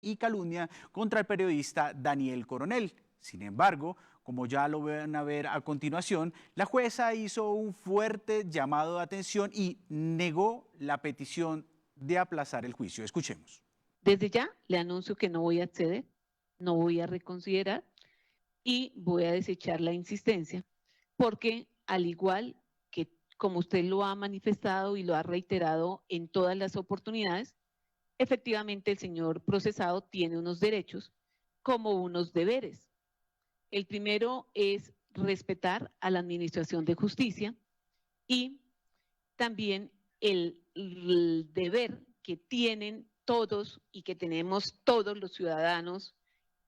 y calumnia contra el periodista Daniel Coronel. Sin embargo, como ya lo van a ver a continuación, la jueza hizo un fuerte llamado de atención y negó la petición de aplazar el juicio. Escuchemos. Desde ya le anuncio que no voy a acceder, no voy a reconsiderar y voy a desechar la insistencia, porque al igual que como usted lo ha manifestado y lo ha reiterado en todas las oportunidades, efectivamente el señor procesado tiene unos derechos como unos deberes. El primero es respetar a la Administración de Justicia y también el deber que tienen todos y que tenemos todos los ciudadanos,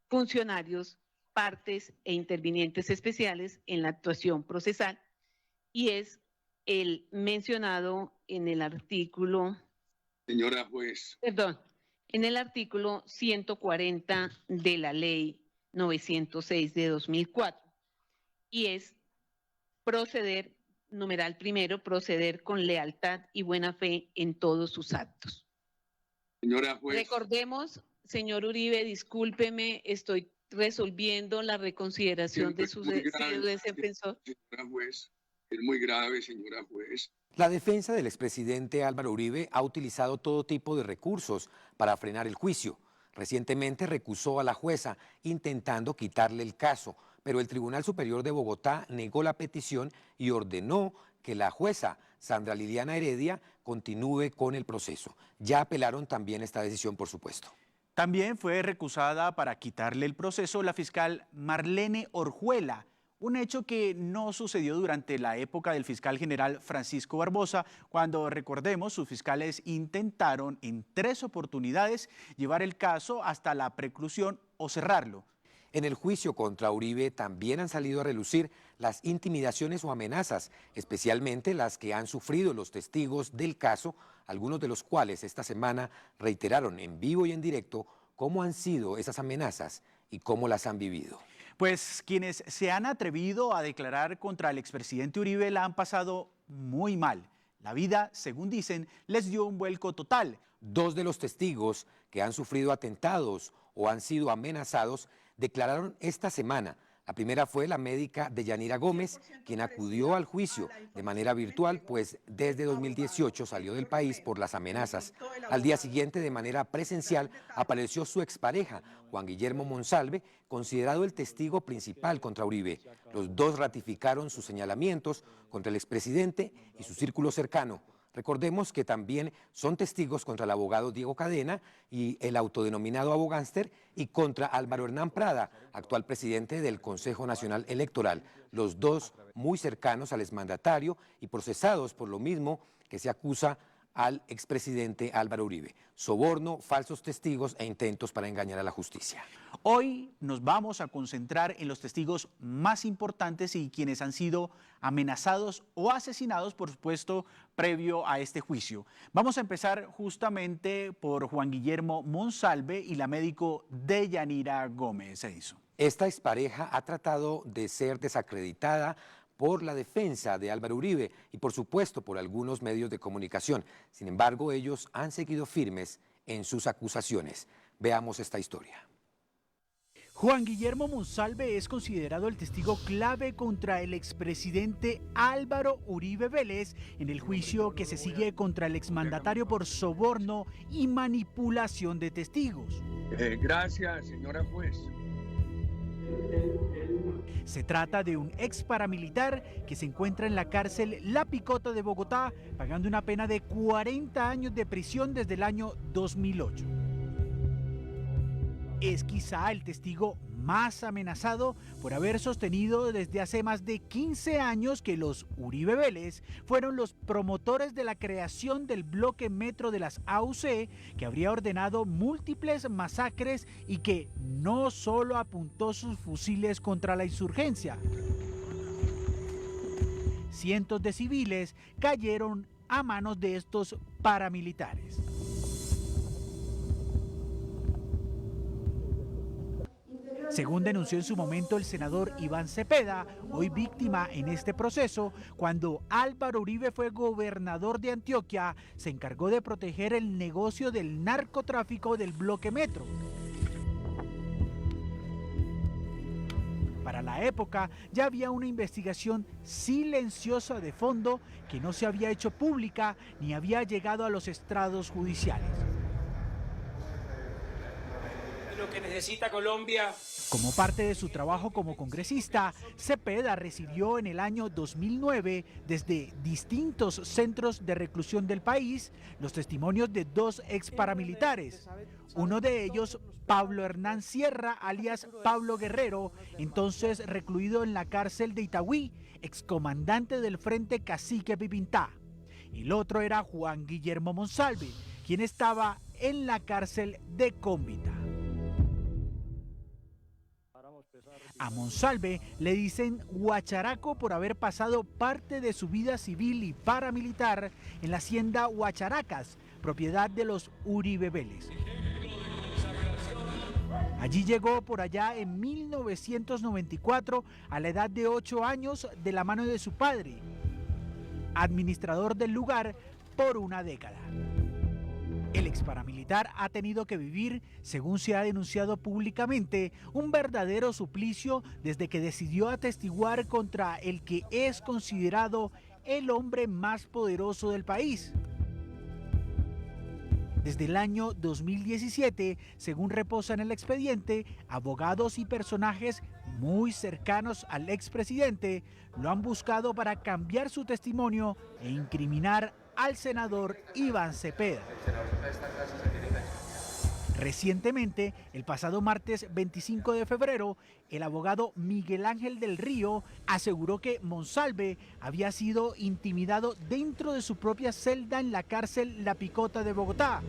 funcionarios, partes e intervinientes especiales en la actuación procesal, y es el mencionado en el artículo... Señora juez. Perdón, en el artículo 140 de la ley 906 de 2004, y es proceder, numeral primero, proceder con lealtad y buena fe en todos sus actos. Señora juez. Recordemos, señor Uribe, discúlpeme, estoy resolviendo la reconsideración de su defensor. Señora juez, es muy grave, señora juez. La defensa del expresidente Álvaro Uribe ha utilizado todo tipo de recursos para frenar el juicio. Recientemente recusó a la jueza intentando quitarle el caso, pero el Tribunal Superior de Bogotá negó la petición y ordenó que la jueza Sandra Liliana Heredia continúe con el proceso. Ya apelaron también esta decisión, por supuesto. También fue recusada para quitarle el proceso la fiscal Marlene Orjuela, un hecho que no sucedió durante la época del fiscal general Francisco Barbosa, cuando, recordemos, sus fiscales intentaron en 3 oportunidades llevar el caso hasta la preclusión o cerrarlo. En el juicio contra Uribe también han salido a relucir las intimidaciones o amenazas, especialmente las que han sufrido los testigos del caso, algunos de los cuales esta semana reiteraron en vivo y en directo cómo han sido esas amenazas y cómo las han vivido. Pues quienes se han atrevido a declarar contra el expresidente Uribe la han pasado muy mal. La vida, según dicen, les dio un vuelco total. 2 de los testigos que han sufrido atentados o han sido amenazados declararon esta semana. La primera fue la médica Deyanira Gómez, quien acudió al juicio de manera virtual, pues desde 2018 salió del país por las amenazas. Al día siguiente, de manera presencial, apareció su expareja, Juan Guillermo Monsalve, considerado el testigo principal contra Uribe. Los 2 ratificaron sus señalamientos contra el expresidente y su círculo cercano. Recordemos que también son testigos contra el abogado Diego Cadena y el autodenominado abogánster y contra Álvaro Hernán Prada, actual presidente del Consejo Nacional Electoral, los 2 muy cercanos al exmandatario y procesados por lo mismo que se acusa al expresidente Álvaro Uribe: soborno, falsos testigos e intentos para engañar a la justicia. Hoy nos vamos a concentrar en los testigos más importantes y quienes han sido amenazados o asesinados, por supuesto, previo a este juicio. Vamos a empezar justamente por Juan Guillermo Monsalve y la médico Deyanira Gómez. Esta expareja ha tratado de ser desacreditada por la defensa de Álvaro Uribe y por supuesto por algunos medios de comunicación. Sin embargo, ellos han seguido firmes en sus acusaciones. Veamos esta historia. Juan Guillermo Monsalve es considerado el testigo clave contra el expresidente Álvaro Uribe Vélez en el juicio que se sigue contra el exmandatario por soborno y manipulación de testigos. Gracias, señora juez. Se trata de un ex paramilitar que se encuentra en la cárcel La Picota de Bogotá, pagando una pena de 40 años de prisión desde el año 2008. Es quizá el testigo más amenazado por haber sostenido desde hace más de 15 años que los Uribe Vélez fueron los promotores de la creación del bloque metro de las AUC, que habría ordenado múltiples masacres y que no solo apuntó sus fusiles contra la insurgencia. Cientos de civiles cayeron a manos de estos paramilitares. Según denunció en su momento el senador Iván Cepeda, hoy víctima en este proceso, cuando Álvaro Uribe fue gobernador de Antioquia, se encargó de proteger el negocio del narcotráfico del bloque metro. Para la época ya había una investigación silenciosa de fondo que no se había hecho pública ni había llegado a los estrados judiciales. Lo que necesita Colombia. Como parte de su trabajo como congresista, Cepeda recibió en el año 2009 desde distintos centros de reclusión del país los testimonios de dos ex paramilitares. Uno de ellos, Pablo Hernán Sierra, alias Pablo Guerrero, entonces recluido en la cárcel de Itagüí, excomandante del Frente Cacique Pipintá. El otro era Juan Guillermo Monsalve, quien estaba en la cárcel de Cómbita. A Monsalve le dicen Huacharaco por haber pasado parte de su vida civil y paramilitar en la hacienda Huacharacas, propiedad de los Uribe Vélez. Allí llegó por allá en 1994 a la edad de 8 años de la mano de su padre, administrador del lugar por una década. El ex paramilitar ha tenido que vivir, según se ha denunciado públicamente, un verdadero suplicio desde que decidió atestiguar contra el que es considerado el hombre más poderoso del país. Desde el año 2017, según reposa en el expediente, abogados y personajes muy cercanos al expresidente lo han buscado para cambiar su testimonio e incriminar al senador Iván Cepeda. Recientemente, el pasado martes 25 de febrero, el abogado Miguel Ángel del Río aseguró que Monsalve había sido intimidado dentro de su propia celda en la cárcel La Picota de Bogotá.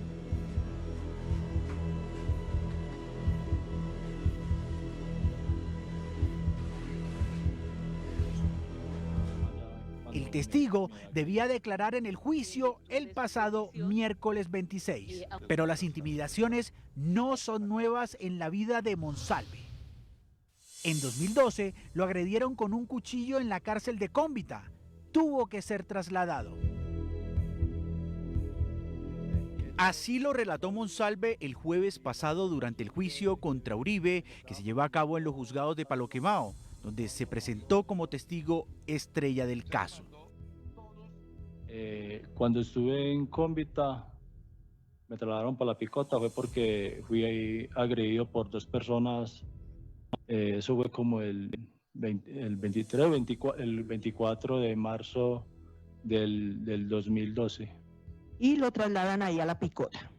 El testigo debía declarar en el juicio el pasado miércoles 26, pero las intimidaciones no son nuevas en la vida de Monsalve. En 2012 lo agredieron con un cuchillo en la cárcel de Cómbita. Tuvo que ser trasladado. Así lo relató Monsalve el jueves pasado durante el juicio contra Uribe que se llevó a cabo en los juzgados de Palo Quemado, donde se presentó como testigo estrella del caso. Cuando estuve en Cómbita, me trasladaron para La Picota, fue porque fui ahí agredido por dos personas. Eso fue como el 24 de marzo del 2012. Y lo trasladan ahí a La Picota.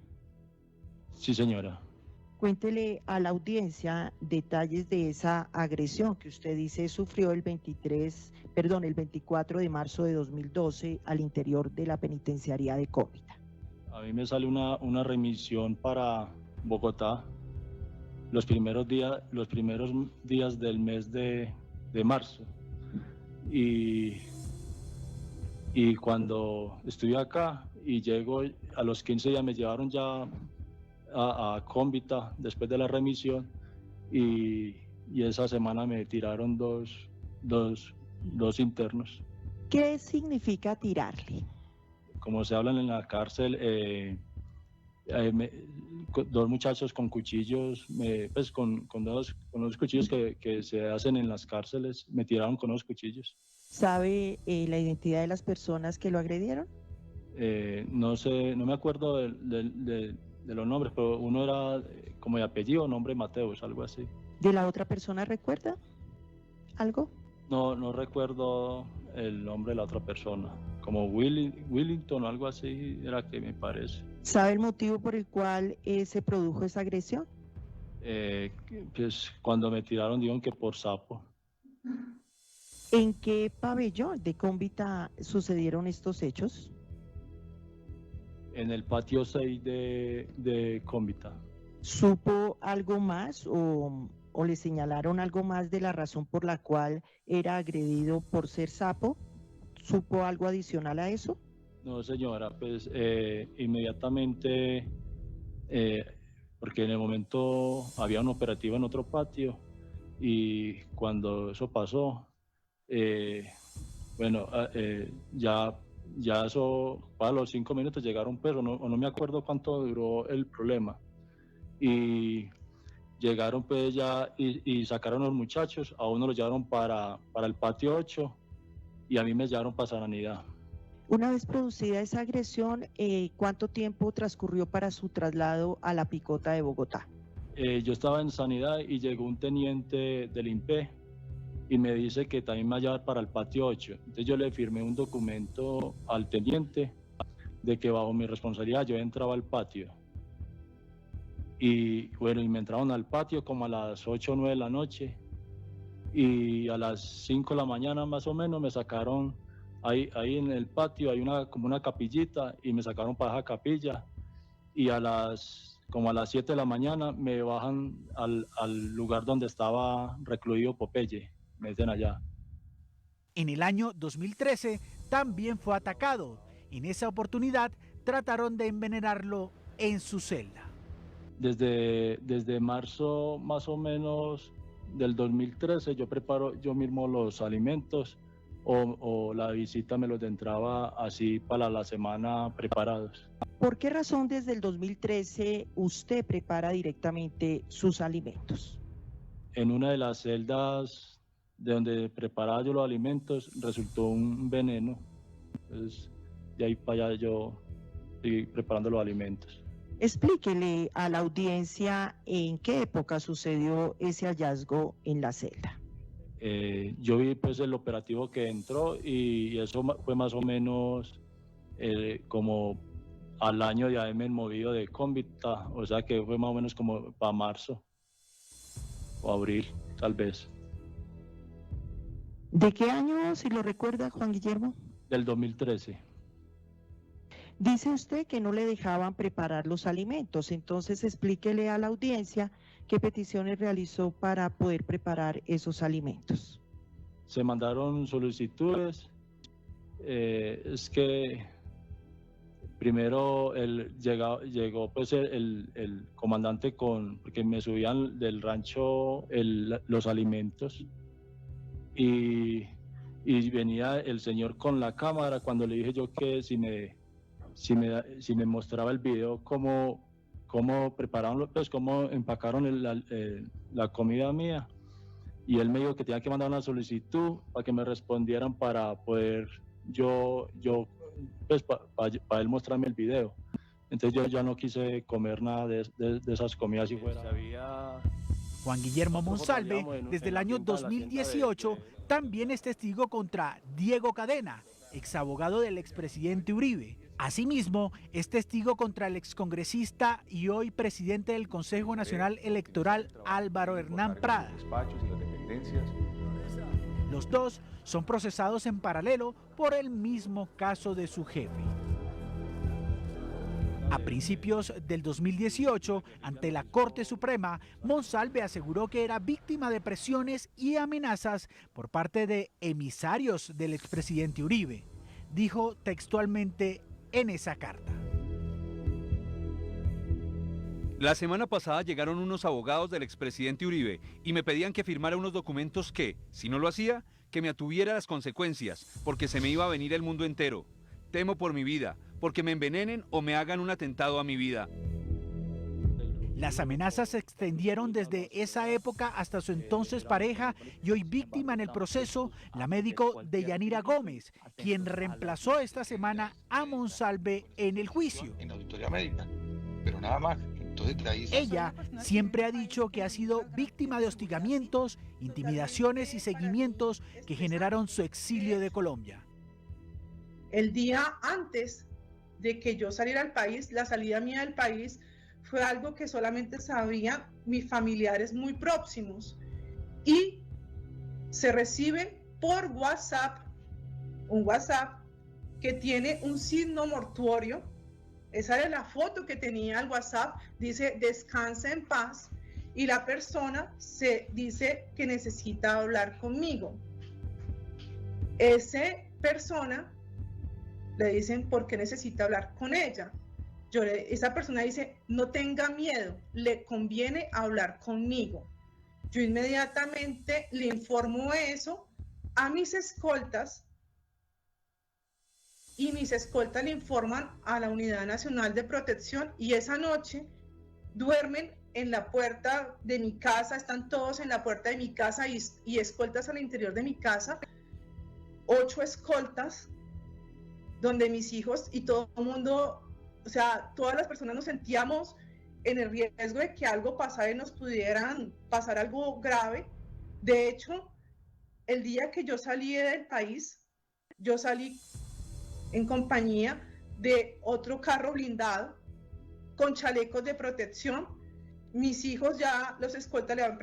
Sí, señora. Cuéntele a la audiencia detalles de esa agresión que usted dice sufrió el 24 de marzo de 2012 al interior de la penitenciaría de Cómbita. A mí me sale una remisión para Bogotá los primeros días del mes de marzo. Y cuando estuve acá y llego a los 15 días, me llevaron ya a Cómbita después de la remisión y esa semana me tiraron dos internos. ¿Qué significa tirarle? Como se hablan en la cárcel, dos muchachos con cuchillos, con dos cuchillos que se hacen en las cárceles, me tiraron con los cuchillos. ¿Sabe la identidad de las personas que lo agredieron? No sé, no me acuerdo de los nombres, pero uno era como de apellido, nombre Mateus, algo así. ¿De la otra persona recuerda algo? No recuerdo el nombre de la otra persona, como Willington o algo así era que me parece. ¿Sabe el motivo por el cual se produjo esa agresión? Pues cuando me tiraron dijeron que por sapo. ¿En qué pabellón de Cómbita sucedieron estos hechos? En el patio 6 de Cómbita. ¿Supo algo más o le señalaron algo más de la razón por la cual era agredido por ser sapo? ¿Supo algo adicional a eso? No, señora, pues inmediatamente, porque en el momento había un operativo en otro patio y cuando eso pasó, ya eso, para los 5 minutos llegaron, pero no me acuerdo cuánto duró el problema. Y llegaron pues ya y sacaron a los muchachos, a uno los llevaron para el patio 8 y a mí me llevaron para Sanidad. Una vez producida esa agresión, ¿cuánto tiempo transcurrió para su traslado a la Picota de Bogotá? Yo estaba en Sanidad y llegó un teniente del INPE y me dice que también me va a llevar para el patio 8. Entonces yo le firmé un documento al teniente de que bajo mi responsabilidad yo entraba al patio. Y bueno, y me entraron al patio como a las 8 o 9 de la noche y a las 5 de la mañana más o menos me sacaron, ahí en el patio hay como una capillita y me sacaron para esa capilla y como a las 7 de la mañana me bajan al lugar donde estaba recluido Popeye, me dicen allá. En el año 2013 también fue atacado. En esa oportunidad trataron de envenenarlo en su celda. Desde marzo más o menos del 2013 yo preparo yo mismo los alimentos o la visita me los entraba así para la semana preparados. ¿Por qué razón desde el 2013 usted prepara directamente sus alimentos? En una de las celdas de donde preparaba yo los alimentos resultó un veneno. Entonces, de ahí para allá yo estoy preparando los alimentos. Explíquele a la audiencia en qué época sucedió ese hallazgo en la celda. Yo vi pues el operativo que entró y eso fue más o menos como al año de haberme movido de Convicta, o sea que fue más o menos como para marzo o abril, tal vez. ¿De qué año, si lo recuerda, Juan Guillermo? Del 2013. Dice usted que no le dejaban preparar los alimentos, entonces explíquele a la audiencia qué peticiones realizó para poder preparar esos alimentos. Se mandaron solicitudes, es que primero llegó pues el comandante porque me subían del rancho los alimentos y venía el señor con la cámara cuando le dije yo que si me mostraba el video cómo prepararon, pues cómo empacaron la comida mía, y él me dijo que tenía que mandar una solicitud para que me respondieran para poder pues para él mostrarme el video. Entonces yo ya no quise comer nada de esas comidas si fuera. Juan Guillermo Monsalve, desde el año 2018, también es testigo contra Diego Cadena, exabogado del expresidente Uribe. Asimismo, es testigo contra el excongresista y hoy presidente del Consejo Nacional Electoral, Álvaro Hernán Prada. Los dos son procesados en paralelo por el mismo caso de su jefe. A principios del 2018, ante la Corte Suprema, Monsalve aseguró que era víctima de presiones y amenazas por parte de emisarios del expresidente Uribe. Dijo textualmente en esa carta: la semana pasada llegaron unos abogados del expresidente Uribe y me pedían que firmara unos documentos que, si no lo hacía, que me atuviera las consecuencias, porque se me iba a venir el mundo entero. Temo por mi vida, porque me envenenen o me hagan un atentado a mi vida. Las amenazas se extendieron desde esa época hasta su entonces pareja y hoy víctima en el proceso, la médico Deyanira Gómez, quien reemplazó esta semana a Monsalve en el juicio. En la auditoría médica, pero nada más. Entonces, de ahí... Ella siempre ha dicho que ha sido víctima de hostigamientos, intimidaciones y seguimientos que generaron su exilio de Colombia. El día antes de que yo saliera al país, la salida mía del país fue algo que solamente sabían mis familiares muy próximos, y se recibe por WhatsApp, un WhatsApp que tiene un signo mortuorio. Esa era la foto que tenía el WhatsApp, dice descansa en paz, y la persona se dice que necesita hablar conmigo. Esa persona le dicen por qué necesita hablar con ella. Esa persona dice, no tenga miedo, le conviene hablar conmigo. Yo inmediatamente le informo eso a mis escoltas, y mis escoltas le informan a la Unidad Nacional de Protección, y esa noche duermen en la puerta de mi casa, están todos en la puerta de mi casa y escoltas al interior de mi casa, 8 escoltas, donde mis hijos y todo el mundo, o sea, todas las personas nos sentíamos en el riesgo de que algo pasara y nos pudieran pasar algo grave. De hecho, el día que yo salí del país, yo salí en compañía de otro carro blindado con chalecos de protección. Mis hijos ya, los escoltas le han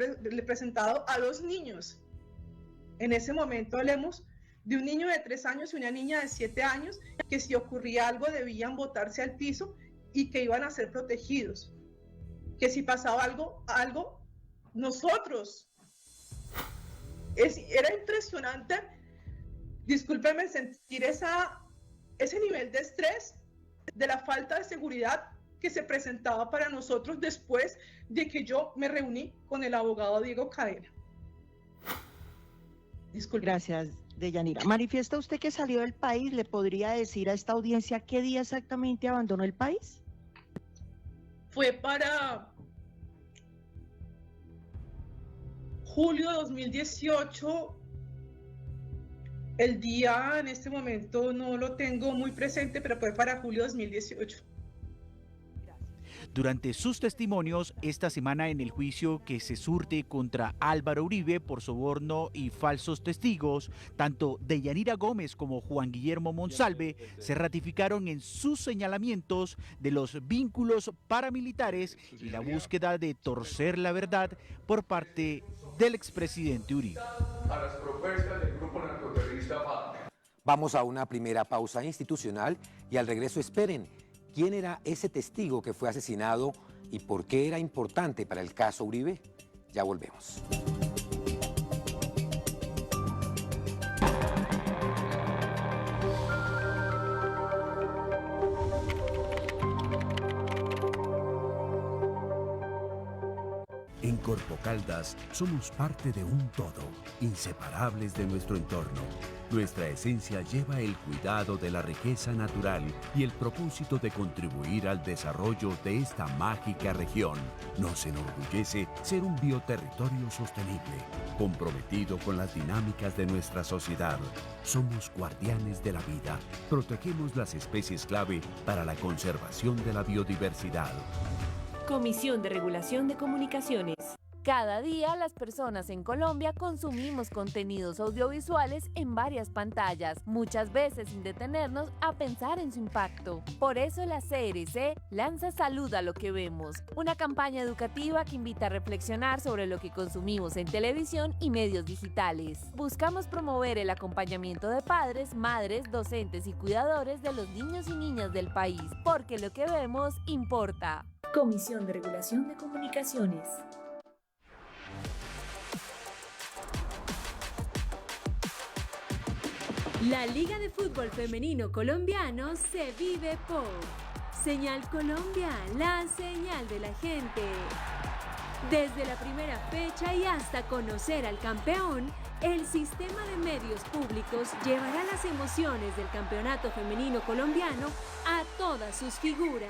presentado a 2 niños. En ese momento hablemos de un niño de 3 años y una niña de 7 años que si ocurría algo debían botarse al piso y que iban a ser protegidos. Que si pasaba algo, nosotros. Era impresionante, discúlpeme, sentir ese nivel de estrés, de la falta de seguridad que se presentaba para nosotros después de que yo me reuní con el abogado Diego Cadena. Disculpe. Gracias, Deyanira. Manifiesta usted que salió del país. ¿Le podría decir a esta audiencia qué día exactamente abandonó el país? Fue para julio de 2018. El día en este momento no lo tengo muy presente, pero fue para julio de 2018. Durante sus testimonios esta semana en el juicio que se surte contra Álvaro Uribe por soborno y falsos testigos, tanto Deyanira Gómez como Juan Guillermo Monsalve se ratificaron en sus señalamientos de los vínculos paramilitares y la búsqueda de torcer la verdad por parte del expresidente Uribe. A las propuestas del grupo narcoterrorista FARC. Vamos a una primera pausa institucional y al regreso esperen. ¿Quién era ese testigo que fue asesinado y por qué era importante para el caso Uribe? Ya volvemos. En Corpo Caldas somos parte de un todo, inseparables de nuestro entorno. Nuestra esencia lleva el cuidado de la riqueza natural y el propósito de contribuir al desarrollo de esta mágica región. Nos enorgullece ser un bioterritorio sostenible, comprometido con las dinámicas de nuestra sociedad. Somos guardianes de la vida, protegemos las especies clave para la conservación de la biodiversidad. Comisión de Regulación de Comunicaciones. Cada día las personas en Colombia consumimos contenidos audiovisuales en varias pantallas, muchas veces sin detenernos a pensar en su impacto. Por eso la CRC lanza Salud a lo que vemos, una campaña educativa que invita a reflexionar sobre lo que consumimos en televisión y medios digitales. Buscamos promover el acompañamiento de padres, madres, docentes y cuidadores de los niños y niñas del país, porque lo que vemos importa. Comisión de Regulación de Comunicaciones. La Liga de Fútbol Femenino Colombiano se vive por Señal Colombia, la señal de la gente. Desde la primera fecha y hasta conocer al campeón, el sistema de medios públicos llevará las emociones del campeonato femenino colombiano a todas sus figuras.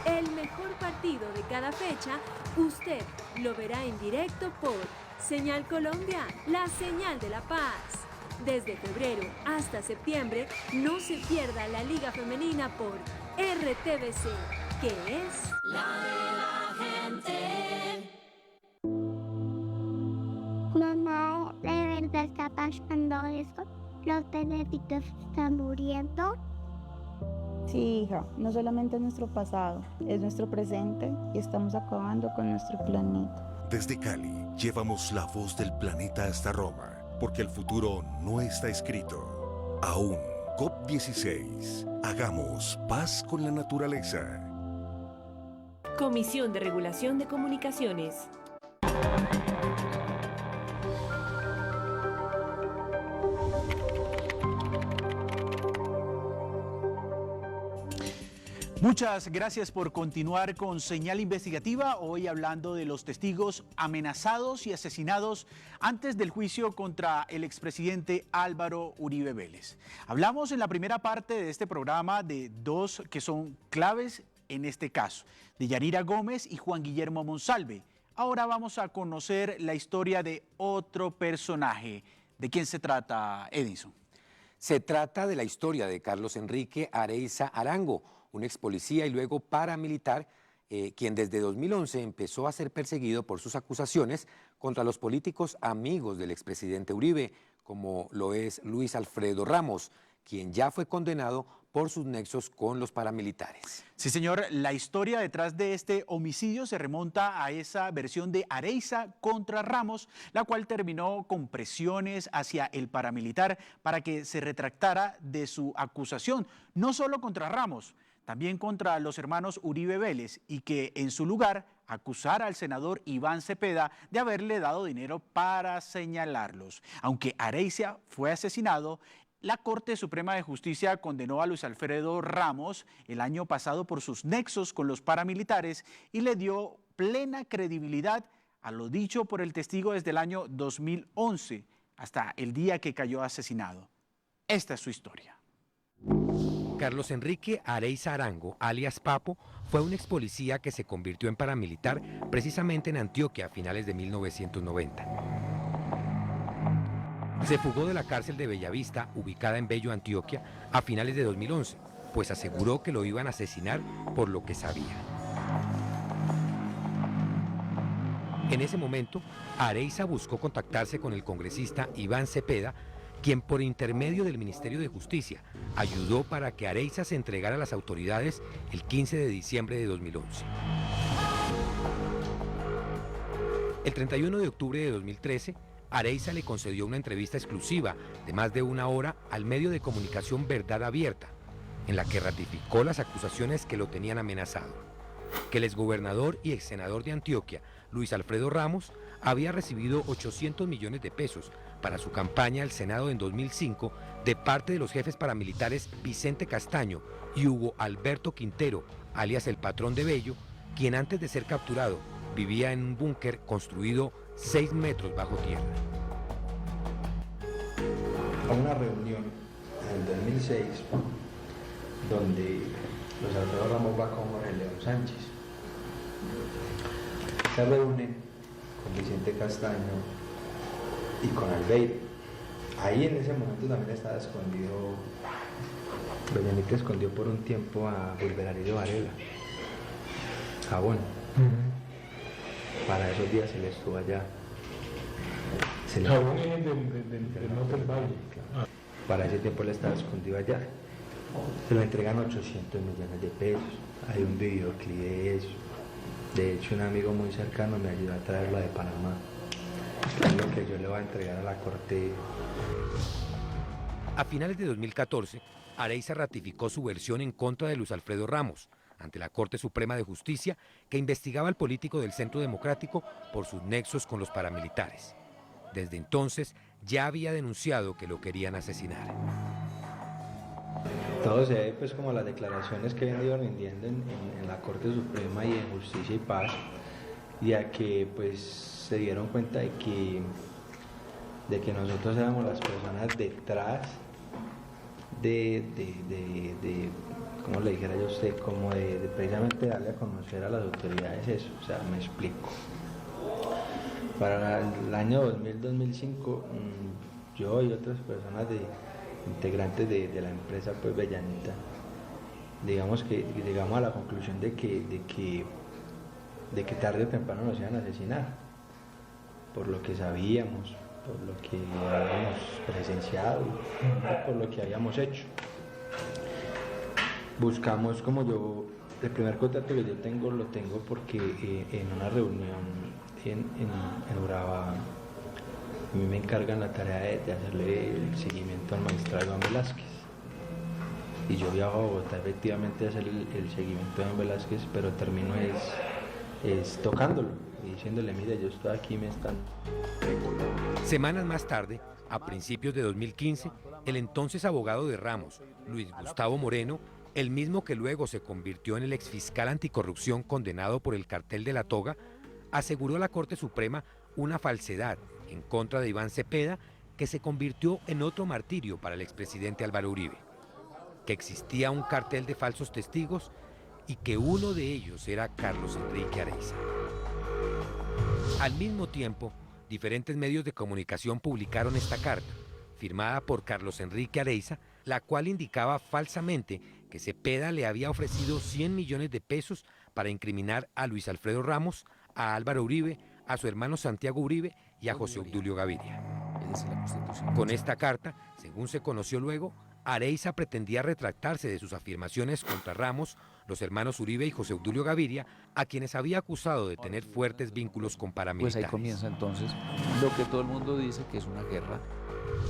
El mejor partido de cada fecha, usted lo verá en directo por Señal Colombia, la señal de la paz. Desde febrero hasta septiembre, no se pierda la Liga Femenina por RTVC, que es la de la gente. Mamá, ¿de verdad está pasando esto? ¿Los benditos están muriendo? Sí, hija, no solamente es nuestro pasado, es nuestro presente y estamos acabando con nuestro planeta. Desde Cali, llevamos la voz del planeta hasta Roma, porque el futuro no está escrito. Aún, COP16. Hagamos paz con la naturaleza. Comisión de Regulación de Comunicaciones. Muchas gracias por continuar con Señal Investigativa, hoy hablando de los testigos amenazados y asesinados antes del juicio contra el expresidente Álvaro Uribe Vélez. Hablamos en la primera parte de este programa de dos que son claves en este caso, de Yanira Gómez y Juan Guillermo Monsalve. Ahora vamos a conocer la historia de otro personaje. ¿De quién se trata, Edison? Se trata de la historia de Carlos Enrique Areiza Arango, un ex policía y luego paramilitar, quien desde 2011 empezó a ser perseguido por sus acusaciones contra los políticos amigos del expresidente Uribe, como lo es Luis Alfredo Ramos, quien ya fue condenado por sus nexos con los paramilitares. Sí, señor, la historia detrás de este homicidio se remonta a esa versión de Areiza contra Ramos, la cual terminó con presiones hacia el paramilitar para que se retractara de su acusación, no solo contra Ramos, también contra los hermanos Uribe Vélez, y que en su lugar acusara al senador Iván Cepeda de haberle dado dinero para señalarlos. Aunque Areiza fue asesinado, la Corte Suprema de Justicia condenó a Luis Alfredo Ramos el año pasado por sus nexos con los paramilitares y le dio plena credibilidad a lo dicho por el testigo desde el año 2011 hasta el día que cayó asesinado. Esta es su historia. Carlos Enrique Areiza Arango, alias Papo, fue un ex policía que se convirtió en paramilitar precisamente en Antioquia a finales de 1990. Se fugó de la cárcel de Bellavista, ubicada en Bello, Antioquia, a finales de 2011, pues aseguró que lo iban a asesinar por lo que sabía. En ese momento, Areiza buscó contactarse con el congresista Iván Cepeda, quien por intermedio del Ministerio de Justicia ayudó para que Areiza se entregara a las autoridades el 15 de diciembre de 2011. El 31 de octubre de 2013, Areiza le concedió una entrevista exclusiva de más de una hora al medio de comunicación Verdad Abierta, en la que ratificó las acusaciones que lo tenían amenazado, que el exgobernador y exsenador de Antioquia, Luis Alfredo Ramos, había recibido 800 millones de pesos para su campaña al Senado en 2005 de parte de los jefes paramilitares Vicente Castaño y Hugo Alberto Quintero, alias el Patrón de Bello, quien antes de ser capturado vivía en un búnker construido 6 metros bajo tierra. A una reunión en el 2006 donde Luis Alfredo Ramos va con Jorge León Sánchez. Se reúnen con Vicente Castaño y con Albeiro. Ahí en ese momento también estaba escondido, Beñanique escondió por un tiempo a Bulberarido Varela, Jabón. Para esos días se le estuvo allá. Jabón es del norte del Valle. Para ese tiempo él estaba escondido allá. Se le entregan 800 millones de pesos. Hay un videoclip de eso. De hecho, un amigo muy cercano me ayudó a traerlo de Panamá. Es lo que yo le voy a entregar a la Corte. A finales de 2014, Areiza ratificó su versión en contra de Luis Alfredo Ramos ante la Corte Suprema de Justicia, que investigaba al político del Centro Democrático por sus nexos con los paramilitares. Desde entonces ya había denunciado que lo querían asesinar. Todo se ve pues como las declaraciones que han ido rindiendo en la Corte Suprema y en Justicia y Paz, ya que pues se dieron cuenta de que nosotros éramos las personas detrás de ¿cómo le dijera yo a usted? Como de precisamente darle a conocer a las autoridades eso, o sea, me explico. Para el año 2000-2005, yo y otras personas integrantes de la empresa pues Bellanita, digamos que llegamos a la conclusión de que tarde o temprano nos iban a asesinar, por lo que sabíamos, por lo que habíamos presenciado, por lo que habíamos hecho. Buscamos, como yo, el primer contacto que yo tengo, lo tengo porque en una reunión en Urabá, a mí me encargan la tarea de hacerle el seguimiento al magistrado Iván Velázquez. Y yo viajo a Bogotá efectivamente a hacer el seguimiento de Iván Velázquez, pero termino es tocándolo y diciéndole, mire, yo estoy aquí, me están... Semanas más tarde, a principios de 2015, el entonces abogado de Ramos, Luis Gustavo Moreno, el mismo que luego se convirtió en el exfiscal anticorrupción condenado por el cartel de La Toga, aseguró a la Corte Suprema una falsedad en contra de Iván Cepeda que se convirtió en otro martirio para el expresidente Álvaro Uribe, que existía un cartel de falsos testigos y que uno de ellos era Carlos Enrique Areiza. Al mismo tiempo, diferentes medios de comunicación publicaron esta carta, firmada por Carlos Enrique Areiza, la cual indicaba falsamente que Cepeda le había ofrecido 100 millones de pesos para incriminar a Luis Alfredo Ramos, a Álvaro Uribe, a su hermano Santiago Uribe y a José Obdulio Gaviria. Con esta carta, según se conoció luego, Areiza pretendía retractarse de sus afirmaciones contra Ramos, los hermanos Uribe y José Obdulio Gaviria, a quienes había acusado de tener fuertes vínculos con paramilitares. Pues ahí comienza entonces lo que todo el mundo dice que es una guerra.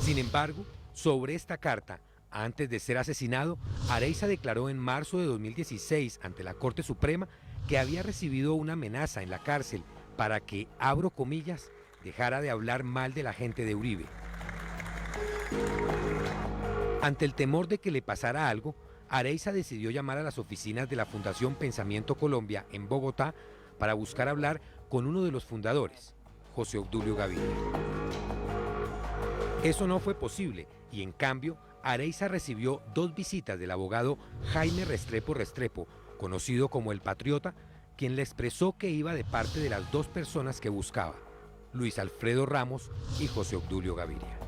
Sin embargo, sobre esta carta, antes de ser asesinado, Areiza declaró en marzo de 2016 ante la Corte Suprema que había recibido una amenaza en la cárcel para que, abro comillas, dejara de hablar mal de la gente de Uribe. Ante el temor de que le pasara algo, Areiza decidió llamar a las oficinas de la Fundación Pensamiento Colombia en Bogotá para buscar hablar con uno de los fundadores, José Obdulio Gaviria. Eso no fue posible y en cambio Areiza recibió 2 visitas del abogado Jaime Restrepo Restrepo, conocido como El Patriota, quien le expresó que iba de parte de las 2 personas que buscaba, Luis Alfredo Ramos y José Obdulio Gaviria.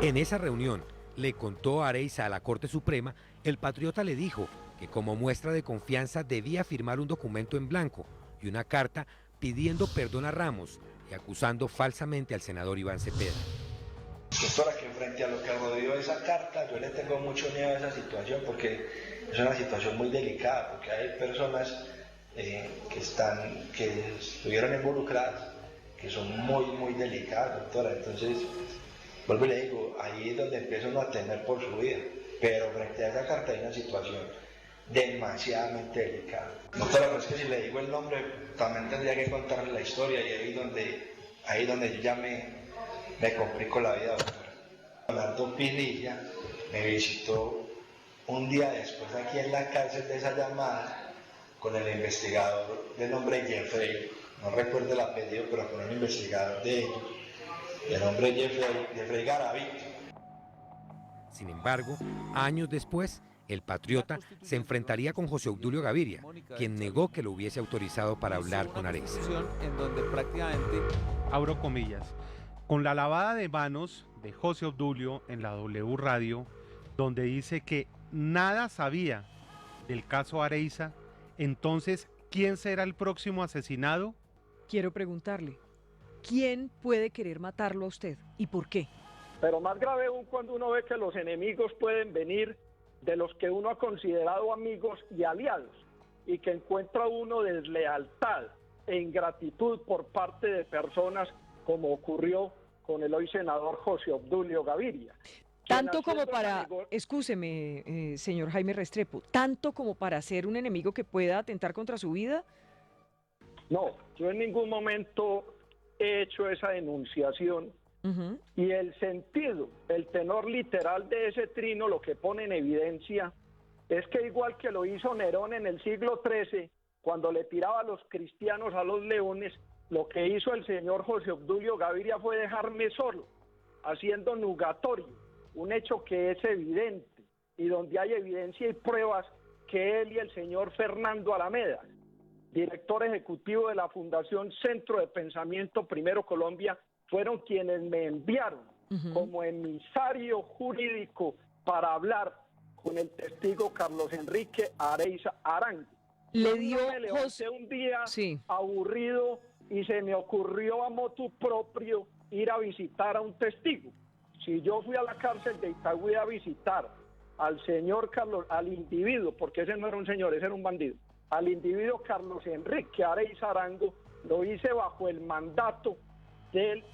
En esa reunión, le contó a Areiza a la Corte Suprema, El Patriota le dijo que como muestra de confianza debía firmar un documento en blanco y una carta pidiendo perdón a Ramos y acusando falsamente al senador Iván Cepeda. Doctora, que frente a lo que rodeó esa carta, yo le tengo mucho miedo a esa situación porque es una situación muy delicada, porque hay personas que estuvieron involucradas, que son muy delicadas, doctora. Entonces, vuelvo y le digo, ahí es donde empieza uno a temer por su vida, pero frente a esa carta hay una situación demasiadamente delicada. Doctora, pero es que si le digo el nombre, también tendría que contarle la historia y ahí donde yo ya me complico la vida, doctora. Leonardo Pinilla me visitó un día después aquí en la cárcel de esa llamada con el investigador de nombre Jeffrey, no recuerdo el apellido, pero con un investigador de ellos, de nombre Jeffrey Garavito. Sin embargo, años después, El Patriota se enfrentaría con José Obdulio Gaviria, quien negó que lo hubiese autorizado para hablar con Areiza. En donde prácticamente, abro comillas, con la lavada de manos de José Obdulio en la W Radio, donde dice que nada sabía del caso Areiza, entonces, ¿quién será el próximo asesinado? Quiero preguntarle, ¿quién puede querer matarlo a usted y por qué? Pero más grave aún cuando uno ve que los enemigos pueden venir de los que uno ha considerado amigos y aliados, y que encuentra uno deslealtad e ingratitud por parte de personas como ocurrió con el hoy senador José Obdulio Gaviria. Tanto como para, excúseme, señor Jaime Restrepo, tanto como para ser un enemigo que pueda atentar contra su vida. No, yo en ningún momento he hecho esa denunciación. Y el sentido, el tenor literal de ese trino lo que pone en evidencia es que igual que lo hizo Nerón en el siglo XIII, cuando le tiraba a los cristianos a los leones, lo que hizo el señor José Obdulio Gaviria fue dejarme solo, haciendo nugatorio, un hecho que es evidente y donde hay evidencia y pruebas que él y el señor Fernando Alameda, director ejecutivo de la Fundación Centro de Pensamiento Primero Colombia, fueron quienes me enviaron como emisario jurídico para hablar con el testigo Carlos Enrique Areiza Arango. Le dio me levanté un día aburrido y se me ocurrió a motu propio ir a visitar a un testigo. Si yo fui a la cárcel de Itagüí a visitar al señor Carlos, al individuo, porque ese no era un señor, ese era un bandido, al individuo Carlos Enrique Areiza Arango, lo hice bajo el mandato del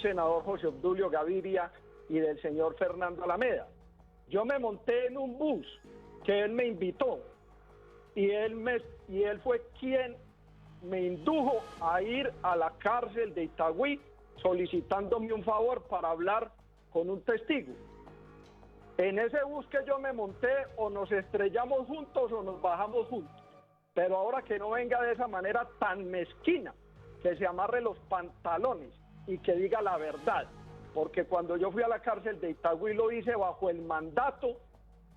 senador José Obdulio Gaviria y del señor Fernando Alameda. Yo me monté en un bus que él me invitó y él fue quien me indujo a ir a la cárcel de Itagüí solicitándome un favor para hablar con un testigo. En ese bus que yo me monté, o nos estrellamos juntos o nos bajamos juntos. Pero ahora que no venga de esa manera tan mezquina, que se amarre los pantalones y que diga la verdad, porque cuando yo fui a la cárcel de Itagüí lo hice bajo el mandato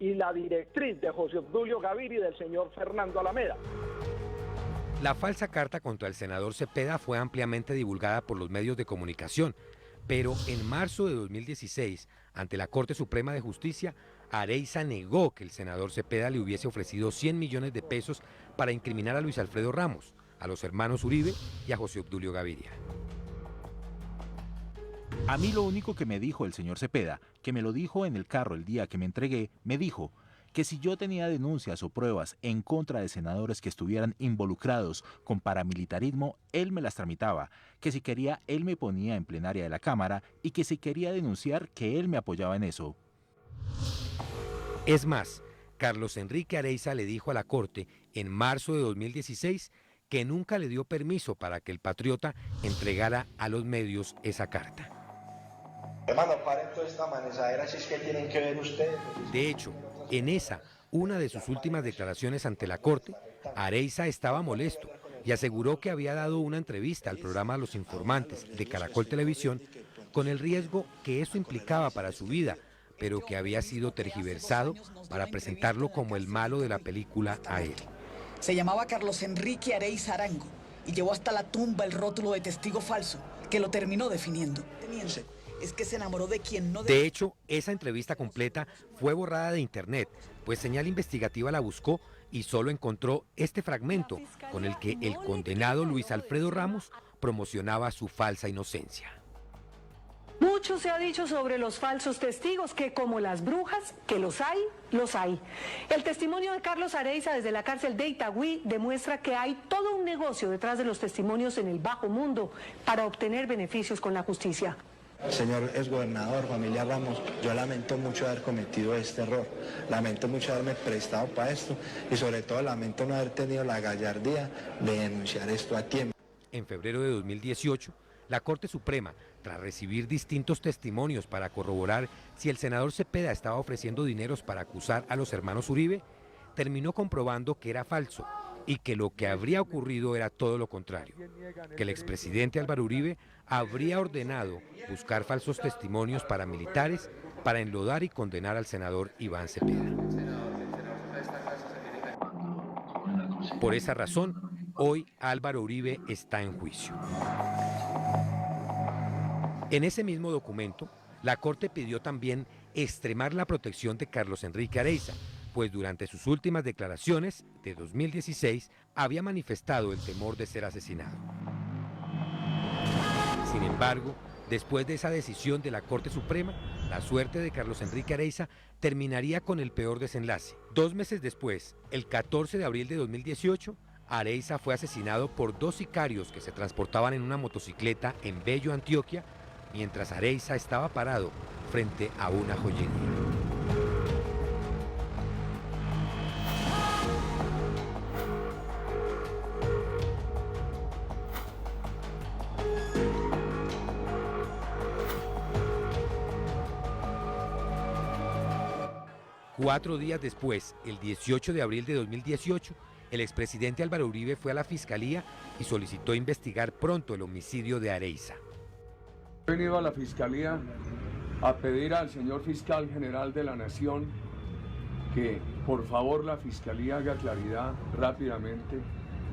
y la directriz de José Obdulio Gaviria y del señor Fernando Alameda. La falsa carta contra el senador Cepeda fue ampliamente divulgada por los medios de comunicación, pero en marzo de 2016, ante la Corte Suprema de Justicia, Areiza negó que el senador Cepeda le hubiese ofrecido 100 millones de pesos para incriminar a Luis Alfredo Ramos, a los hermanos Uribe y a José Obdulio Gaviria. A mí lo único que me dijo el señor Cepeda, que me lo dijo en el carro el día que me entregué, me dijo que si yo tenía denuncias o pruebas en contra de senadores que estuvieran involucrados con paramilitarismo, él me las tramitaba, que si quería él me ponía en plenaria de la Cámara y que si quería denunciar que él me apoyaba en eso. Es más, Carlos Enrique Areiza le dijo a la Corte en marzo de 2016 que nunca le dio permiso para que el patriota entregara a los medios esa carta. Hermano, paren toda esta manezadera, si es que tienen que ver ustedes. De hecho, en una de sus últimas declaraciones ante la Corte, Areiza estaba molesto y aseguró que había dado una entrevista al programa Los Informantes de Caracol Televisión con el riesgo que eso implicaba para su vida, pero que había sido tergiversado para presentarlo como el malo de la película a él. Se llamaba Carlos Enrique Areiza Arango y llevó hasta la tumba el rótulo de testigo falso, que lo terminó definiendo. Es que se enamoró de quien no... De hecho, esa entrevista completa fue borrada de internet, pues Señal Investigativa la buscó y solo encontró este fragmento con el que el condenado Luis Alfredo Ramos promocionaba su falsa inocencia. Mucho se ha dicho sobre los falsos testigos, que como las brujas, que los hay, los hay. El testimonio de Carlos Areiza desde la cárcel de Itagüí demuestra que hay todo un negocio detrás de los testimonios en el bajo mundo para obtener beneficios con la justicia. Señor exgobernador, familia Ramos, yo lamento mucho haber cometido este error, lamento mucho haberme prestado para esto y sobre todo lamento no haber tenido la gallardía de denunciar esto a tiempo. En febrero de 2018, la Corte Suprema, tras recibir distintos testimonios para corroborar si el senador Cepeda estaba ofreciendo dineros para acusar a los hermanos Uribe, terminó comprobando que era falso y que lo que habría ocurrido era todo lo contrario, que el expresidente Álvaro Uribe habría ordenado buscar falsos testimonios paramilitares para enlodar y condenar al senador Iván Cepeda. Por esa razón, hoy Álvaro Uribe está en juicio. En ese mismo documento, la Corte pidió también extremar la protección de Carlos Enrique Areiza, pues durante sus últimas declaraciones de 2016 había manifestado el temor de ser asesinado. Sin embargo, después de esa decisión de la Corte Suprema, la suerte de Carlos Enrique Areiza terminaría con el peor desenlace. 2 meses después, el 14 de abril de 2018, Areiza fue asesinado por 2 sicarios que se transportaban en una motocicleta en Bello, Antioquia, mientras Areiza estaba parado frente a una joyería. Cuatro días después, el 18 de abril de 2018, el expresidente Álvaro Uribe fue a la Fiscalía y solicitó investigar pronto el homicidio de Areiza. He venido a la Fiscalía a pedir al señor Fiscal General de la Nación que por favor la Fiscalía haga claridad rápidamente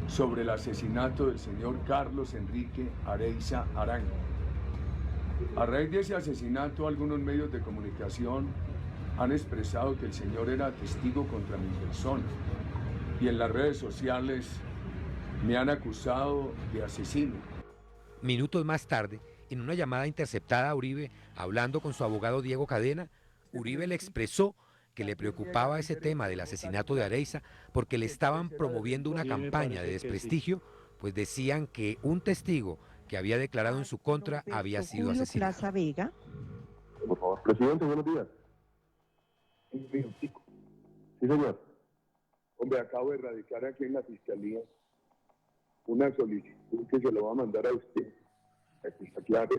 sobre el asesinato del señor Carlos Enrique Areiza Arango. A raíz de ese asesinato, algunos medios de comunicación han expresado que el señor era testigo contra mi persona y en las redes sociales me han acusado de asesino. Minutos más tarde, en una llamada interceptada a Uribe, hablando con su abogado Diego Cadena, Uribe le expresó que le preocupaba ese tema del asesinato de Areiza porque le estaban promoviendo una campaña de desprestigio, pues decían que un testigo que había declarado en su contra había sido asesinado. Plaza Vega. Por favor, presidente, buenos días. Sí, señor. Hombre, acabo de radicar aquí en la Fiscalía una solicitud que se lo va a mandar a usted. Aquí está claro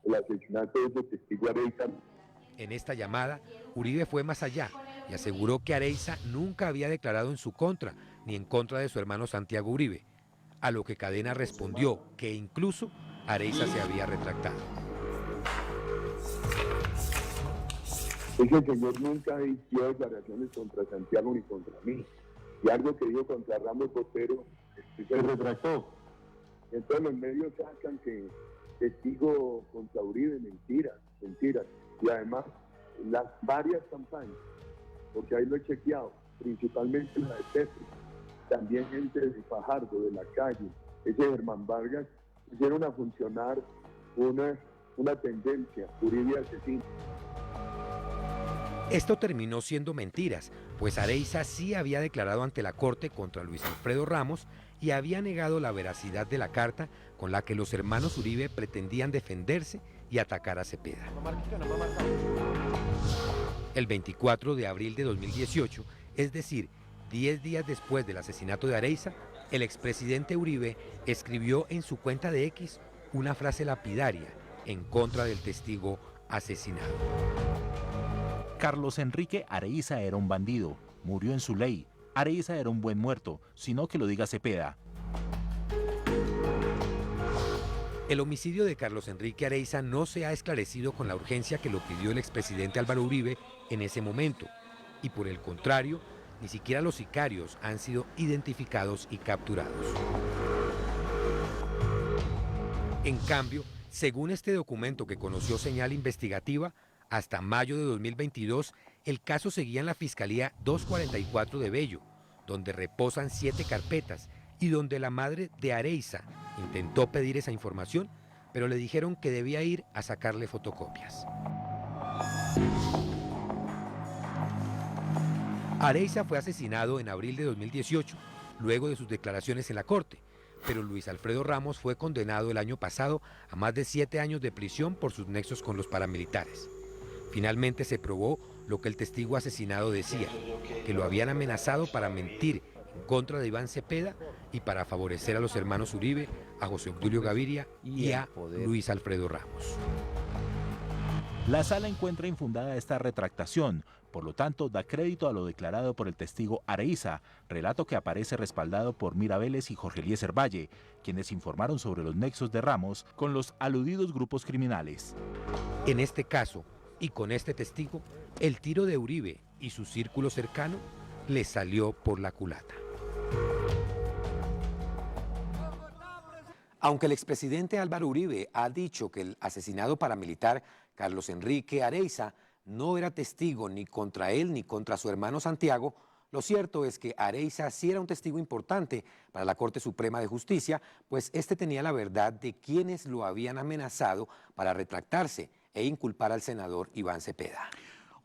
el asesinato de ese testigo Areiza. En esta llamada, Uribe fue más allá y aseguró que Areiza nunca había declarado en su contra ni en contra de su hermano Santiago Uribe, a lo que Cadena respondió que incluso Areiza se había retractado. Ese señor nunca dio declaraciones contra Santiago ni contra mí. Y algo que dijo contra Ramos Botero se retractó. Entonces los medios sacan que testigo contra Uribe, mentiras. Y además las varias campañas, porque ahí lo he chequeado, principalmente la de Petro, también gente de Fajardo, de la calle, ese Germán Vargas, hicieron a funcionar una tendencia, Uribe asesino. Esto terminó siendo mentiras, pues Areiza sí había declarado ante la Corte contra Luis Alfredo Ramos y había negado la veracidad de la carta con la que los hermanos Uribe pretendían defenderse y atacar a Cepeda. El 24 de abril de 2018, es decir, 10 días después del asesinato de Areiza, el expresidente Uribe escribió en su cuenta de X una frase lapidaria en contra del testigo asesinado. Carlos Enrique Areiza era un bandido, murió en su ley. Areiza era un buen muerto, sino que lo diga Cepeda. El homicidio de Carlos Enrique Areiza no se ha esclarecido con la urgencia que lo pidió el expresidente Álvaro Uribe en ese momento, y por el contrario, ni siquiera los sicarios han sido identificados y capturados. En cambio, según este documento que conoció Señal Investigativa, hasta mayo de 2022, el caso seguía en la Fiscalía 244 de Bello, donde reposan 7 carpetas y donde la madre de Areiza intentó pedir esa información, pero le dijeron que debía ir a sacarle fotocopias. Areiza fue asesinado en abril de 2018, luego de sus declaraciones en la Corte, pero Luis Alfredo Ramos fue condenado el año pasado a más de 7 años de prisión por sus nexos con los paramilitares. Finalmente se probó lo que el testigo asesinado decía, que lo habían amenazado para mentir en contra de Iván Cepeda y para favorecer a los hermanos Uribe, a José Obdulio Gaviria y a Luis Alfredo Ramos. La sala encuentra infundada esta retractación, por lo tanto da crédito a lo declarado por el testigo Areiza, relato que aparece respaldado por Mira Vélez y Jorge Eliezer Valle, quienes informaron sobre los nexos de Ramos con los aludidos grupos criminales. En este caso, y con este testigo, el tiro de Uribe y su círculo cercano le salió por la culata. Aunque el expresidente Álvaro Uribe ha dicho que el asesinado paramilitar Carlos Enrique Areiza no era testigo ni contra él ni contra su hermano Santiago, lo cierto es que Areiza sí era un testigo importante para la Corte Suprema de Justicia, pues este tenía la verdad de quienes lo habían amenazado para retractarse e inculpar al senador Iván Cepeda.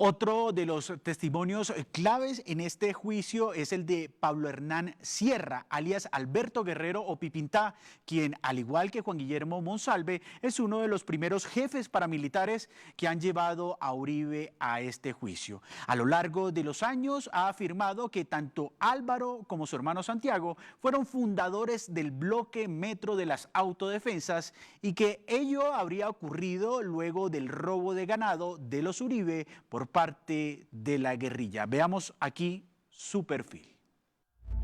Otro de los testimonios claves en este juicio es el de Pablo Hernán Sierra, alias Alberto Guerrero o Pipintá, quien, al igual que Juan Guillermo Monsalve, es uno de los primeros jefes paramilitares que han llevado a Uribe a este juicio. A lo largo de los años ha afirmado que tanto Álvaro como su hermano Santiago fueron fundadores del bloque Metro de las Autodefensas y que ello habría ocurrido luego del robo de ganado de los Uribe por parte de la guerrilla. Veamos aquí su perfil.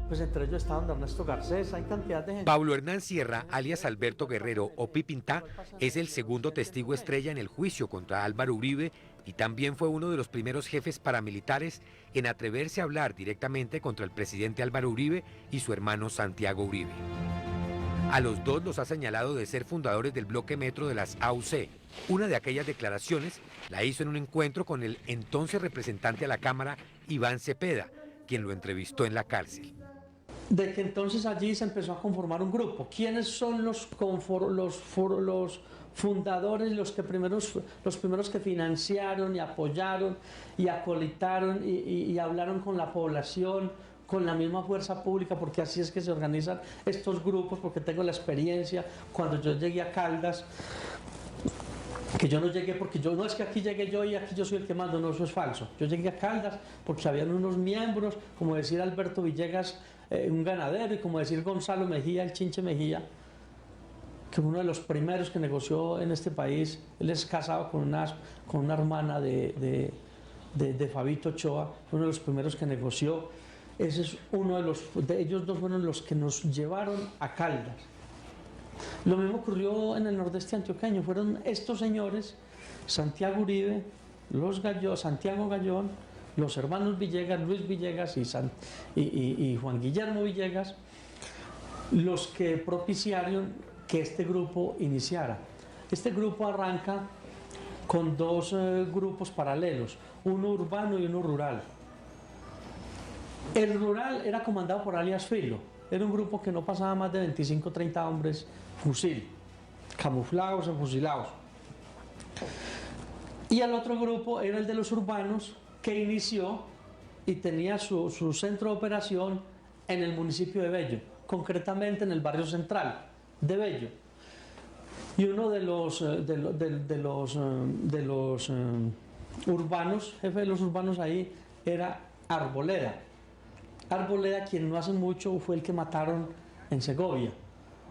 Pues entre ellos estaban Ernesto Garcés, hay cantidad de gente. Pablo Hernán Sierra, alias Alberto Guerrero o Pipintá, es el segundo testigo estrella en el juicio contra Álvaro Uribe y también fue uno de los primeros jefes paramilitares en atreverse a hablar directamente contra el presidente Álvaro Uribe y su hermano Santiago Uribe. A los dos los ha señalado de ser fundadores del bloque Metro de las AUC. Una de aquellas declaraciones la hizo en un encuentro con el entonces representante a la Cámara, Iván Cepeda, quien lo entrevistó en la cárcel. De que entonces allí se empezó a conformar un grupo. ¿Quiénes son los fundadores, los primeros que financiaron y apoyaron y acolitaron y hablaron con la población, con la misma fuerza pública, porque así es que se organizan estos grupos, porque tengo la experiencia. Cuando yo llegué a Caldas, que yo no llegué porque yo, no es que aquí llegué yo y aquí yo soy el que mando, no, eso es falso. Yo llegué a Caldas porque habían unos miembros, como decir Alberto Villegas, un ganadero, y como decir Gonzalo Mejía, el Chinche Mejía, que uno de los primeros que negoció en este país. Él es casado con una hermana de Fabito Ochoa, uno de los primeros que negoció. Ese es uno de ellos dos fueron los que nos llevaron a Caldas. Lo mismo ocurrió en el nordeste antioqueño, fueron estos señores, Santiago Uribe Santiago Gallón, los hermanos Villegas, Luis Villegas y Juan Guillermo Villegas, los que propiciaron que este grupo iniciara. Este grupo arranca con dos grupos paralelos, uno urbano y uno rural. El rural era comandado por alias Filo, era un grupo que no pasaba más de 25 o 30 hombres fusil, camuflados o fusilados. Y el otro grupo era el de los urbanos, que inició y tenía su centro de operación en el municipio de Bello, concretamente en el barrio central de Bello. Y uno de los urbanos, jefe de los urbanos ahí, era Arboleda. Arboleda, quien no hace mucho fue el que mataron en Segovia.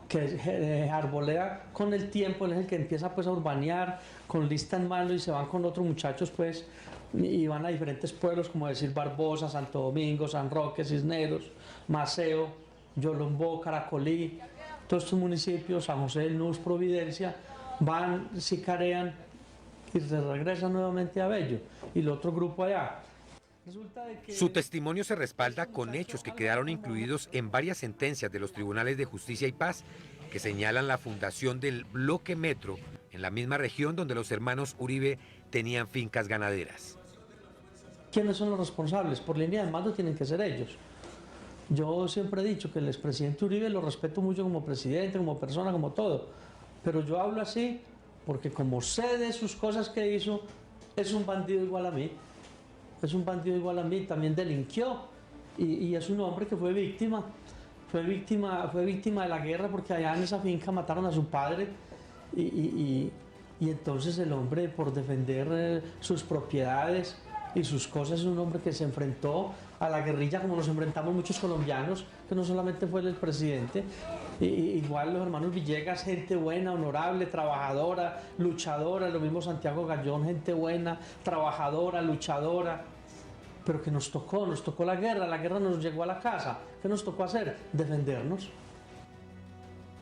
Que Arboleda con el tiempo es el que empieza pues a urbanear con lista en mano y se van con otros muchachos pues y van a diferentes pueblos como decir Barbosa, Santo Domingo, San Roque, Cisneros, Maceo, Yolombó, Caracolí, todos estos municipios, San José del Nus, Providencia, van, sicarean y se regresan nuevamente a Bello y el otro grupo allá. Su testimonio se respalda con hechos que quedaron incluidos en varias sentencias de los tribunales de justicia y paz que señalan la fundación del bloque Metro en la misma región donde los hermanos Uribe tenían fincas ganaderas. ¿Quiénes son los responsables? Por línea de mando tienen que ser ellos. Yo siempre he dicho que el expresidente Uribe lo respeto mucho como presidente, como persona, como todo, pero yo hablo así porque como sé de sus cosas que hizo, es un bandido igual a mí. Es un bandido igual a mí, también delinquió y es un hombre que fue víctima de la guerra porque allá en esa finca mataron a su padre y entonces el hombre por defender sus propiedades y sus cosas es un hombre que se enfrentó a la guerrilla como nos enfrentamos muchos colombianos, que no solamente fue el presidente, igual los hermanos Villegas, gente buena, honorable, trabajadora, luchadora, lo mismo Santiago Gallón, gente buena, trabajadora, luchadora, pero que nos tocó la guerra nos llegó a la casa. ¿Qué nos tocó hacer? Defendernos.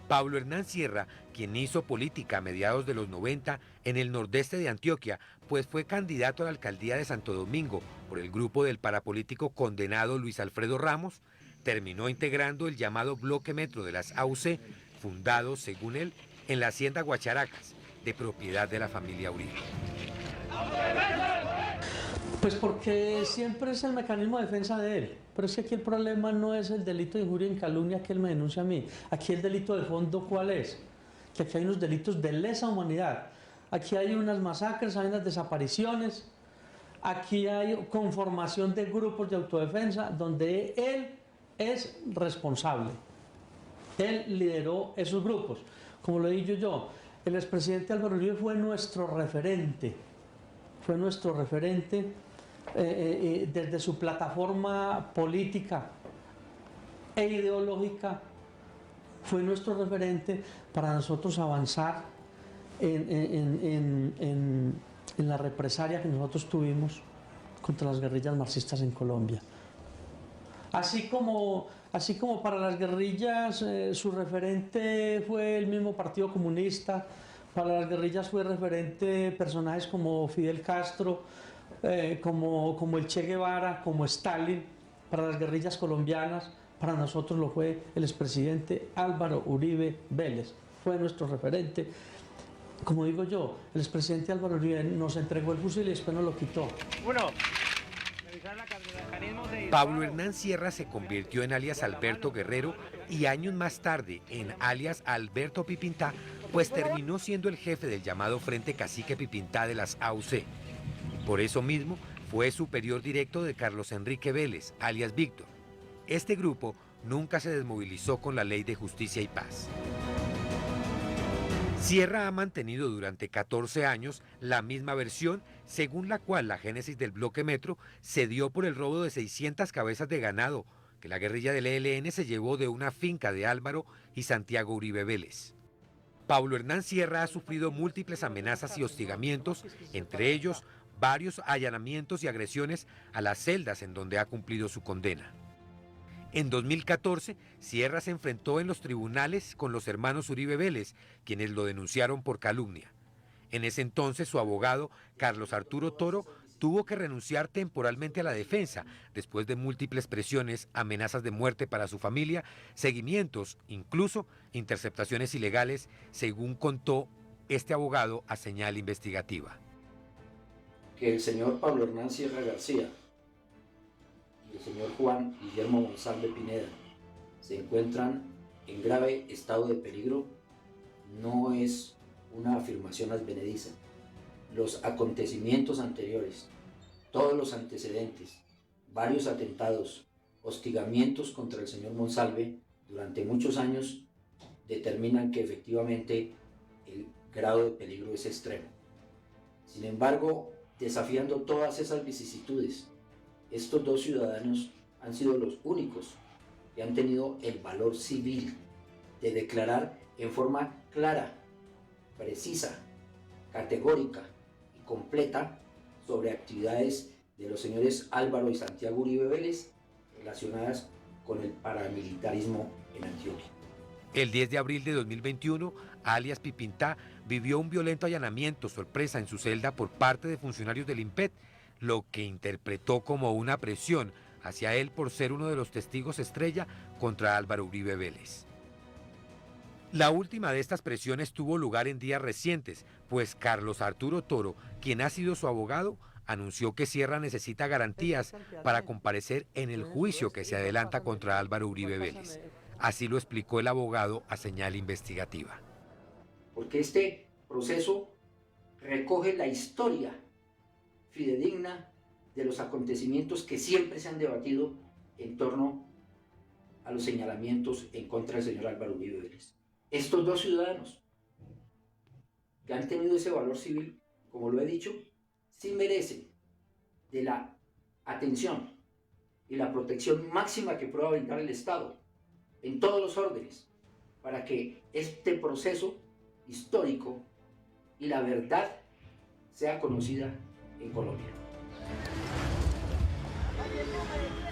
Pablo Hernán Sierra, quien hizo política a mediados de los 90 en el nordeste de Antioquia, pues fue candidato a la alcaldía de Santo Domingo por el grupo del parapolítico condenado Luis Alfredo Ramos, terminó integrando el llamado Bloque Metro de las AUC, fundado, según él, en la hacienda Guacharacas, de propiedad de la familia Uribe. Pues porque siempre es el mecanismo de defensa de él. Pero es que aquí el problema no es el delito de injuria y calumnia que él me denuncia a mí. Aquí el delito de fondo, ¿cuál es? Que aquí hay unos delitos de lesa humanidad. Aquí hay unas masacres, hay unas desapariciones. Aquí hay conformación de grupos de autodefensa donde él es responsable. Él lideró esos grupos. Como lo he dicho yo, el expresidente Álvaro Uribe fue nuestro referente. Fue nuestro referente desde su plataforma política e ideológica, fue nuestro referente para nosotros avanzar en la represalia que nosotros tuvimos contra las guerrillas marxistas en Colombia. Así como para las guerrillas su referente fue el mismo Partido Comunista, para las guerrillas fue referente personajes como Fidel Castro, como el Che Guevara, como Stalin. Para las guerrillas colombianas, para nosotros lo fue el expresidente Álvaro Uribe Vélez, fue nuestro referente. Como digo yo, el expresidente Álvaro Uribe nos entregó el fusil y después nos lo quitó. Pablo Hernán Sierra se convirtió en alias Alberto Guerrero y años más tarde en alias Alberto Pipintá, pues terminó siendo el jefe del llamado Frente Cacique Pipintá de las AUC. Por eso mismo fue superior directo de Carlos Enrique Vélez, alias Víctor. Este grupo nunca se desmovilizó con la Ley de Justicia y Paz. Sierra ha mantenido durante 14 años la misma versión, según la cual la génesis del Bloque Metro se dio por el robo de 600 cabezas de ganado que la guerrilla del ELN se llevó de una finca de Álvaro y Santiago Uribe Vélez. Pablo Hernán Sierra ha sufrido múltiples amenazas y hostigamientos, entre ellos varios allanamientos y agresiones a las celdas en donde ha cumplido su condena. En 2014, Sierra se enfrentó en los tribunales con los hermanos Uribe Vélez, quienes lo denunciaron por calumnia. En ese entonces, su abogado, Carlos Arturo Toro, tuvo que renunciar temporalmente a la defensa después de múltiples presiones, amenazas de muerte para su familia, seguimientos, incluso interceptaciones ilegales, según contó este abogado a Señal Investigativa. Que el señor Pablo Hernán Sierra García y el señor Juan Guillermo Monsalve Pineda se encuentran en grave estado de peligro no es una afirmación advenediza. Los acontecimientos anteriores, todos los antecedentes, varios atentados, hostigamientos contra el señor Monsalve durante muchos años determinan que efectivamente el grado de peligro es extremo. Sin embargo, desafiando todas esas vicisitudes, estos dos ciudadanos han sido los únicos que han tenido el valor civil de declarar en forma clara, precisa, categórica y completa sobre actividades de los señores Álvaro y Santiago Uribe Vélez relacionadas con el paramilitarismo en Antioquia. El 10 de abril de 2021, alias Pipintá vivió un violento allanamiento sorpresa en su celda por parte de funcionarios del IMPET, lo que interpretó como una presión hacia él por ser uno de los testigos estrella contra Álvaro Uribe Vélez. La última de estas presiones tuvo lugar en días recientes, pues Carlos Arturo Toro, quien ha sido su abogado, anunció que Sierra necesita garantías para comparecer en el juicio que se adelanta contra Álvaro Uribe Vélez. Así lo explicó el abogado a Señal Investigativa. Porque este proceso recoge la historia fidedigna de los acontecimientos que siempre se han debatido en torno a los señalamientos en contra del señor Álvaro Uribe Vélez. Estos dos ciudadanos que han tenido ese valor civil, como lo he dicho, sí merecen de la atención y la protección máxima que pueda brindar el Estado en todos los órdenes para que este proceso histórico y la verdad sea conocida en Colombia.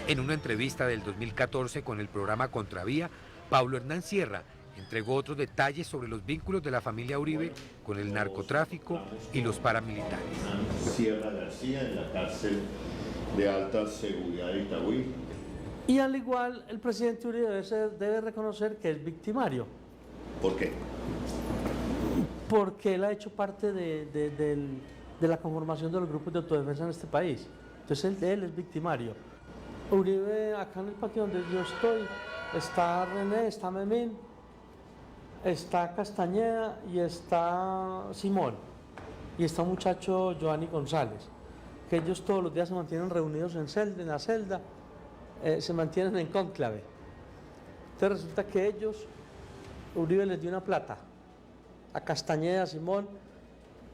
En una entrevista del 2014 con el programa Contravía, Pablo Hernán Sierra entregó otros detalles sobre los vínculos de la familia Uribe con el narcotráfico y los paramilitares. Sierra García en la cárcel de alta seguridad de Itagüí. Y al igual, el presidente Uribe debe reconocer que es victimario. ¿Por qué? Porque él ha hecho parte de la conformación de los grupos de autodefensa en este país. Entonces él es victimario. Uribe, acá en el patio donde yo estoy, está René, está Memín, está Castañeda y está Simón. Y está un muchacho, Giovanni González, que ellos todos los días se mantienen reunidos en la celda, se mantienen en cónclave. Entonces resulta que ellos, Uribe les dio una plata a Castañeda, a Simón,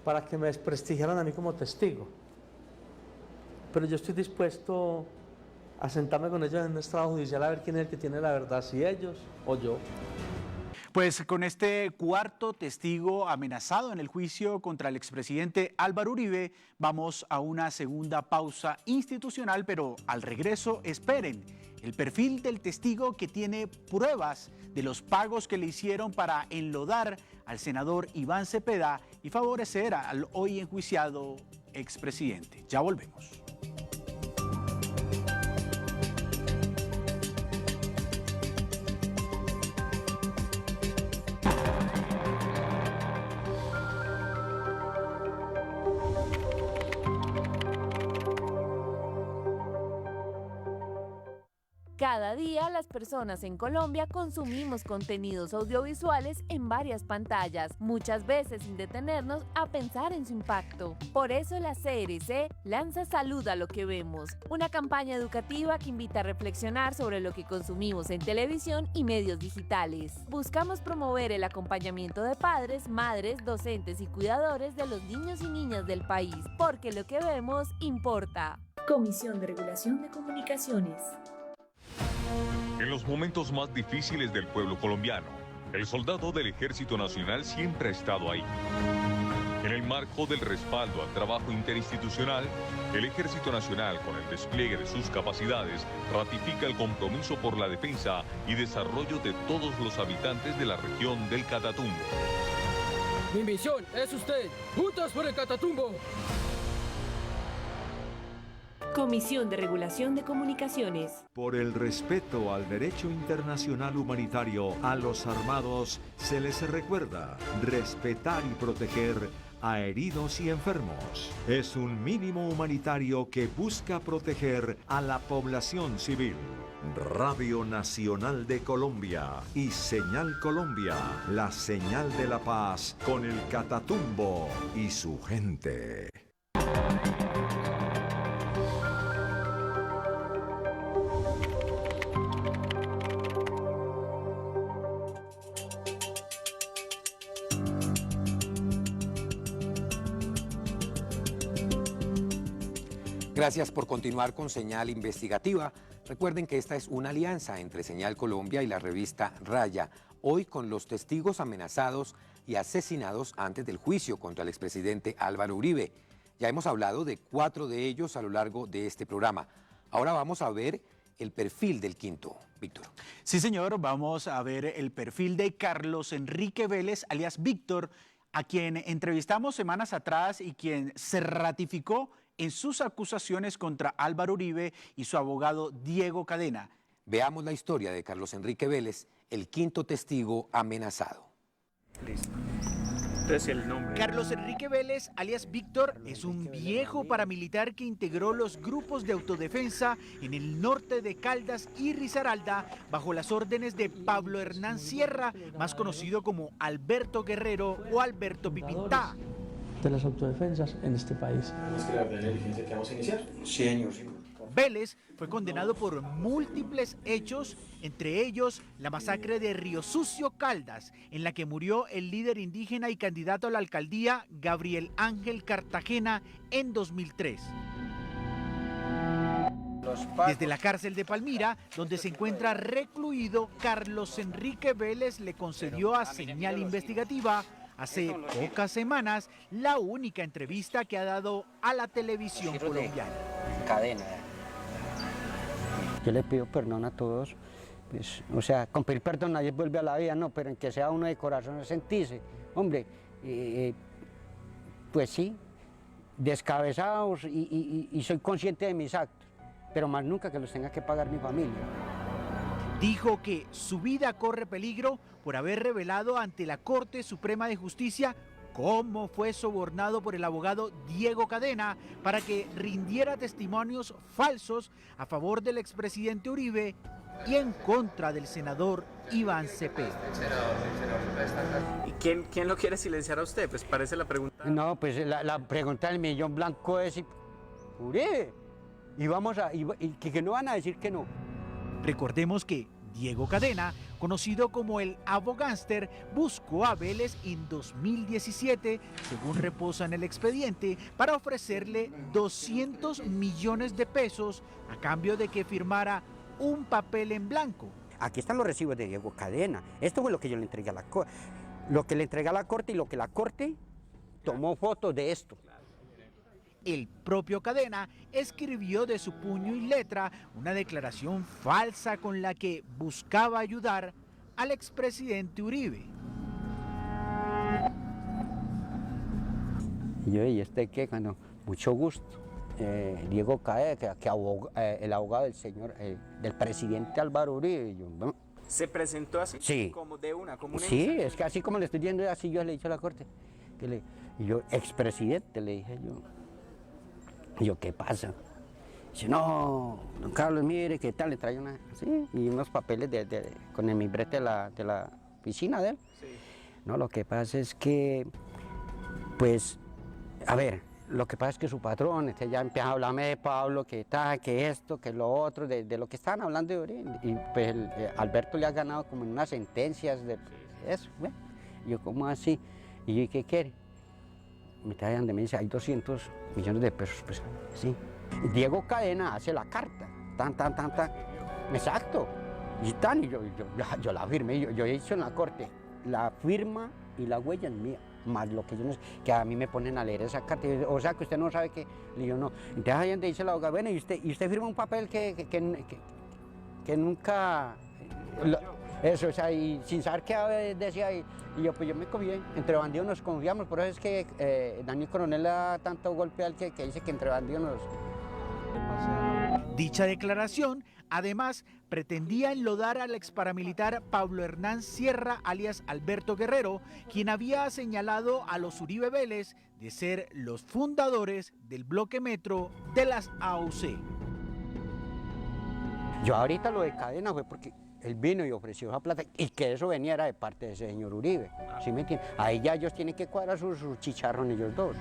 para que me desprestigiaran a mí como testigo. Pero yo estoy dispuesto a sentarme con ellos en un estrado judicial a ver quién es el que tiene la verdad, si ellos o yo. Pues con este cuarto testigo amenazado en el juicio contra el expresidente Álvaro Uribe, vamos a una segunda pausa institucional, pero al regreso esperen el perfil del testigo que tiene pruebas de los pagos que le hicieron para enlodar al senador Iván Cepeda y favorecer al hoy enjuiciado expresidente. Ya volvemos. Cada día las personas en Colombia consumimos contenidos audiovisuales en varias pantallas, muchas veces sin detenernos a pensar en su impacto. Por eso la CRC lanza Salud a lo que vemos, una campaña educativa que invita a reflexionar sobre lo que consumimos en televisión y medios digitales. Buscamos promover el acompañamiento de padres, madres, docentes y cuidadores de los niños y niñas del país, porque lo que vemos importa. Comisión de Regulación de Comunicaciones. En los momentos más difíciles del pueblo colombiano, el soldado del Ejército Nacional siempre ha estado ahí. En el marco del respaldo al trabajo interinstitucional, el Ejército Nacional, con el despliegue de sus capacidades, ratifica el compromiso por la defensa y desarrollo de todos los habitantes de la región del Catatumbo. Mi misión es usted. ¡Juntos por el Catatumbo! Comisión de Regulación de Comunicaciones. Por el respeto al derecho internacional humanitario a los armados, se les recuerda respetar y proteger a heridos y enfermos. Es un mínimo humanitario que busca proteger a la población civil. Radio Nacional de Colombia y Señal Colombia, la señal de la paz con el Catatumbo y su gente. Gracias por continuar con Señal Investigativa. Recuerden que esta es una alianza entre Señal Colombia y la revista Raya, hoy con los testigos amenazados y asesinados antes del juicio contra el expresidente Álvaro Uribe. Ya hemos hablado de 4 de ellos a lo largo de este programa. Ahora vamos a ver el perfil del quinto, Víctor. Sí, señor, vamos a ver el perfil de Carlos Enrique Vélez, alias Víctor, a quien entrevistamos semanas atrás y quien se ratificó en sus acusaciones contra Álvaro Uribe y su abogado Diego Cadena. Veamos la historia de Carlos Enrique Vélez, el quinto testigo amenazado. Listo. Entonces el nombre. Carlos Enrique Vélez, alias Víctor, es un viejo paramilitar que integró los grupos de autodefensa en el norte de Caldas y Risaralda bajo las órdenes de Pablo Hernán Sierra, más conocido como Alberto Guerrero o Alberto Pipintá. De las autodefensas en este país. ¿Es que la diligencia que vamos a iniciar? Sí, señor. Vélez fue condenado por múltiples hechos, entre ellos la masacre de Río Sucio, Caldas, en la que murió el líder indígena y candidato a la alcaldía Gabriel Ángel Cartagena en 2003. Desde la cárcel de Palmira, donde se encuentra recluido, Carlos Enrique Vélez le concedió a Señal Investigativa hace pocas semanas la única entrevista que ha dado a la televisión colombiana. Cadena. Yo le pido perdón a todos, pues, o sea, con pedir perdón nadie vuelve a la vida, no, pero en que sea uno de corazón sentirse, hombre, pues sí, descabezados y soy consciente de mis actos, pero más nunca que los tenga que pagar mi familia. Dijo que su vida corre peligro por haber revelado ante la Corte Suprema de Justicia cómo fue sobornado por el abogado Diego Cadena para que rindiera testimonios falsos a favor del expresidente Uribe y en contra del senador Iván Cepeda. ¿Y quién lo quiere silenciar a usted? Pues parece la pregunta. No, pues la pregunta del millón blanco es Uribe. Y vamos a que no van a decir que no. Recordemos que Diego Cadena, conocido como el abogánster, buscó a Vélez en 2017, según reposa en el expediente, para ofrecerle 200 millones de pesos a cambio de que firmara un papel en blanco. Aquí están los recibos de Diego Cadena. Esto fue lo que yo le entregué a la Corte. Lo que le entregué a la Corte y lo que la Corte tomó fotos de esto. El propio Cadena escribió de su puño y letra una declaración falsa con la que buscaba ayudar al expresidente Uribe. Y yo, ¿y este qué? Cuando, mucho gusto. Diego Cadena, el abogado del señor, del presidente Álvaro Uribe. Y yo, ¿no? ¿Se presentó así? Sí. Como de una, como una Sí, es que así como le estoy diciendo, así yo le he dicho a la Corte. Y yo, expresidente, le dije yo. Y yo, ¿qué pasa? Dice, no, don Carlos, mire, ¿qué tal? Le trae una, así, y unos papeles con el membrete de la piscina de él. Sí. No, lo que pasa es que, pues, a ver, lo que pasa es que su patrón ya empieza a hablarme de Pablo, que tal, que esto, que lo otro, de lo que estaban hablando de Uribe. Y pues Alberto le ha ganado como en unas sentencias de eso, ¿ve? Y yo, ¿cómo así? Y yo, ¿y qué quiere? Me trae donde me dice, hay 200 millones de pesos, pues sí. Diego Cadena hace la carta, tan. Exacto. Y tan, y yo la firmé, yo he dicho en la Corte, la firma y la huella es mía, más lo que yo no sé, que a mí me ponen a leer esa carta, o sea que usted no sabe que, le digo no. Entonces ahí donde dice la abogada, bueno, y usted firma un papel que nunca, Eso, o sea, y sin saber qué decía, y yo, pues yo me confié, entre bandidos nos confiamos, por eso es que Daniel Coronel le da tanto golpe al que dice que entre bandidos nos... Dicha declaración, además, pretendía enlodar al exparamilitar Pablo Hernán Sierra, alias Alberto Guerrero, quien había señalado a los Uribe Vélez de ser los fundadores del bloque metro de las AUC. Yo ahorita lo de Cadena fue porque él vino y ofreció esa plata y que eso venía era de parte de ese señor Uribe, ¿sí me entiendes? Ahí ya ellos tienen que cuadrar sus chicharrones ellos dos.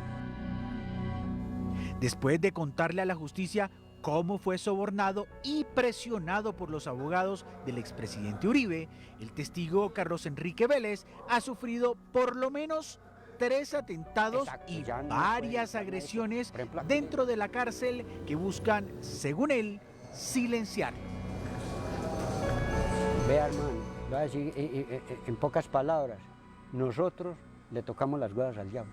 Después de contarle a la justicia cómo fue sobornado y presionado por los abogados del expresidente Uribe, el testigo Carlos Enrique Vélez ha sufrido por lo menos 3 atentados y varias agresiones dentro de la cárcel que buscan, según él, silenciarlo. Vea, hermano, voy a decir en pocas palabras, nosotros le tocamos las huevas al diablo.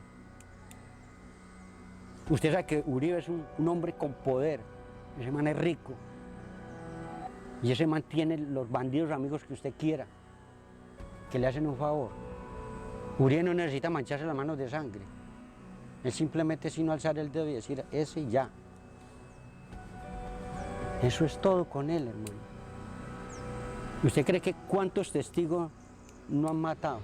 Usted sabe que Uribe es un hombre con poder, ese man es rico, y ese man tiene los bandidos amigos que usted quiera, que le hacen un favor. Uribe no necesita mancharse las manos de sangre, él simplemente sino alzar el dedo y decir ese y ya. Eso es todo con él, hermano. ¿Usted cree que cuántos testigos no han matado?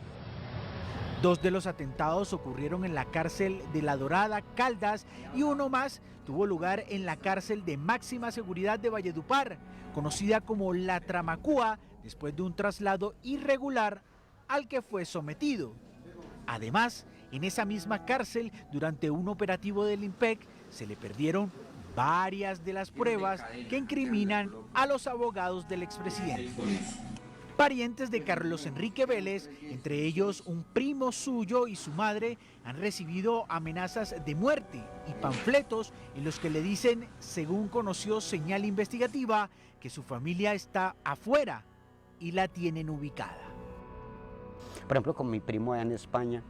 2 de los atentados ocurrieron en la cárcel de La Dorada, Caldas, y uno más tuvo lugar en la cárcel de máxima seguridad de Valledupar, conocida como La Tramacúa, después de un traslado irregular al que fue sometido. Además, en esa misma cárcel, durante un operativo del IMPEC, se le perdieron varias de las pruebas que incriminan a los abogados del expresidente. Parientes de Carlos Enrique Vélez, entre ellos un primo suyo y su madre, han recibido amenazas de muerte y panfletos en los que le dicen, según conoció Señal Investigativa, que su familia está afuera y la tienen ubicada. Por ejemplo, con mi primo allá en España,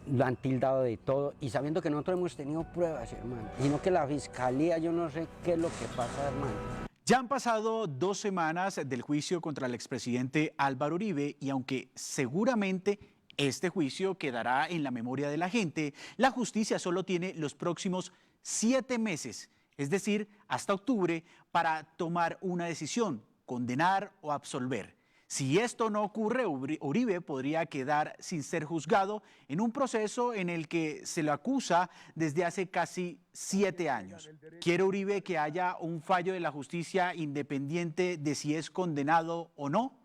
lo han tildado de todo, y sabiendo que nosotros hemos tenido pruebas, hermano, sino que la fiscalía, yo no sé qué es lo que pasa, hermano. Ya han pasado 2 semanas del juicio contra el expresidente Álvaro Uribe, y aunque seguramente este juicio quedará en la memoria de la gente, la justicia solo tiene los próximos 7 meses, es decir, hasta octubre, para tomar una decisión, condenar o absolver. Si esto no ocurre, Uribe podría quedar sin ser juzgado en un proceso en el que se lo acusa desde hace casi 7 años. ¿Quiere Uribe que haya un fallo de la justicia independiente de si es condenado o no?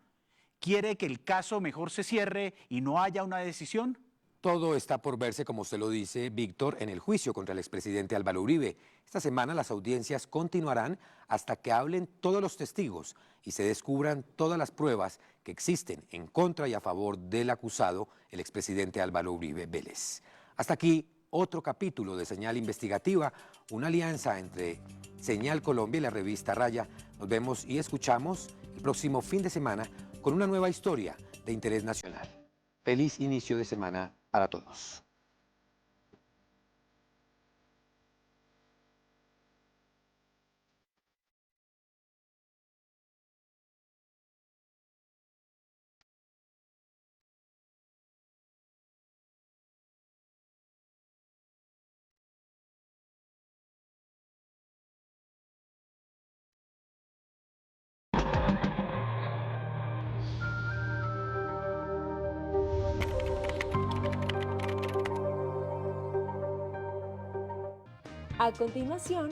¿Quiere que el caso mejor se cierre y no haya una decisión? Todo está por verse, como usted lo dice, Víctor, en el juicio contra el expresidente Álvaro Uribe. Esta semana las audiencias continuarán hasta que hablen todos los testigos y se descubran todas las pruebas que existen en contra y a favor del acusado, el expresidente Álvaro Uribe Vélez. Hasta aquí otro capítulo de Señal Investigativa, una alianza entre Señal Colombia y la revista Raya. Nos vemos y escuchamos el próximo fin de semana con una nueva historia de interés nacional. Feliz inicio de semana para todos. A continuación,